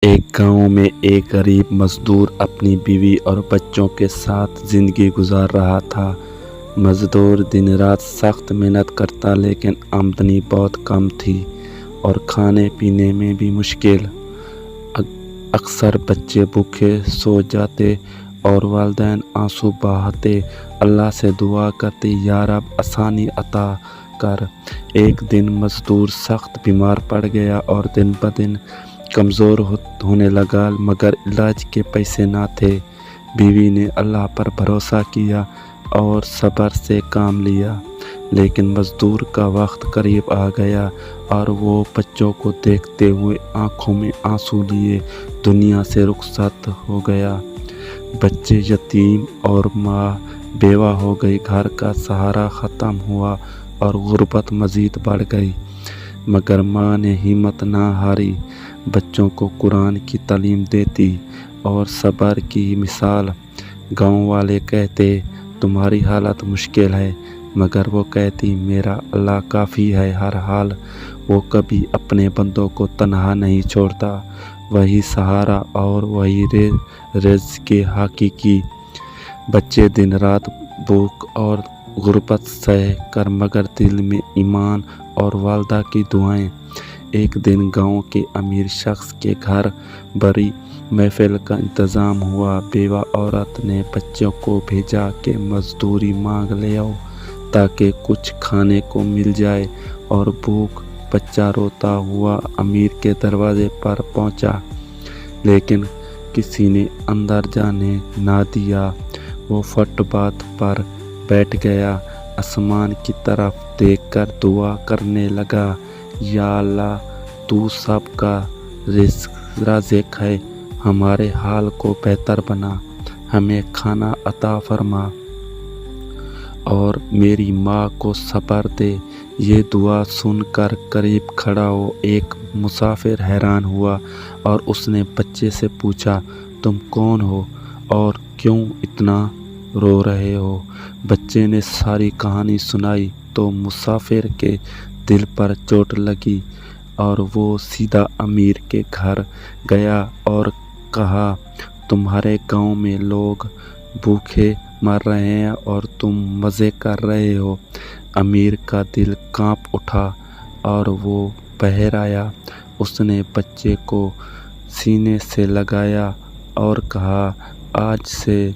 ایک گاؤں میں ایک غریب مزدور اپنی بیوی اور بچوں کے ساتھ زندگی گزار رہا تھا۔ مزدور دن رات سخت محنت کرتا لیکن آمدنی بہت کم تھی اور کھانے پینے میں بھی مشکل۔ اکثر بچے بھوکے سو جاتے اور والدین آنسو بہاتے اللہ سے دعا کرتے، یا رب آسانی عطا کر۔ ایک دن مزدور سخت بیمار پڑ گیا اور دن بدن کمزور ہونے لگا، مگر علاج کے پیسے نہ تھے۔ بیوی نے اللہ پر بھروسہ کیا اور صبر سے کام لیا، لیکن مزدور کا وقت قریب آ گیا اور وہ بچوں کو دیکھتے ہوئے آنکھوں میں آنسو لیے دنیا سے رخصت ہو گیا۔ بچے یتیم اور ماں بیوہ ہو گئی، گھر کا سہارا ختم ہوا اور غربت مزید بڑھ گئی۔ مگر ماں نے ہمت نہ ہاری، بچوں کو قرآن کی تعلیم دیتی اور صبر کی مثال۔ گاؤں والے کہتے، تمہاری حالت مشکل ہے، مگر وہ کہتی، میرا اللہ کافی ہے ہر حال۔ وہ کبھی اپنے بندوں کو تنہا نہیں چھوڑتا، وہی سہارا اور وہی رزق کے حقیقی۔ بچے دن رات بھوک اور غربت سہ کر مگر دل میں ایمان اور والدہ کی دعائیں۔ ایک دن گاؤں کے امیر شخص کے گھر بڑی محفل کا انتظام ہوا۔ بیوہ عورت نے بچوں کو بھیجا کہ مزدوری مانگ لاؤ تاکہ کچھ کھانے کو مل جائے، اور بھوکا بچہ روتا ہوا امیر کے دروازے پر پہنچا، لیکن کسی نے اندر جانے نہ دیا۔ وہ فٹ پاتھ پر بیٹھ گیا، آسمان کی طرف دیکھ کر دعا کرنے لگا، یا اللہ تو سب کا رازق ہے، ہمارے حال کو بہتر بنا، ہمیں کھانا عطا فرما اور میری ماں کو صبر دے۔ یہ دعا سن کر قریب کھڑا ہو ایک مسافر حیران ہوا اور اس نے بچے سے پوچھا، تم کون ہو اور کیوں اتنا رو رہے ہو؟ بچے نے ساری کہانی سنائی تو مسافر کے دل پر چوٹ لگی اور وہ سیدھا امیر کے گھر گیا اور کہا، تمہارے گاؤں میں لوگ بھوکے مر رہے ہیں اور تم مزے کر رہے ہو۔ امیر کا دل کانپ اٹھا اور وہ باہر آیا۔ اس نے بچے کو سینے سے لگایا اور کہا، آج سے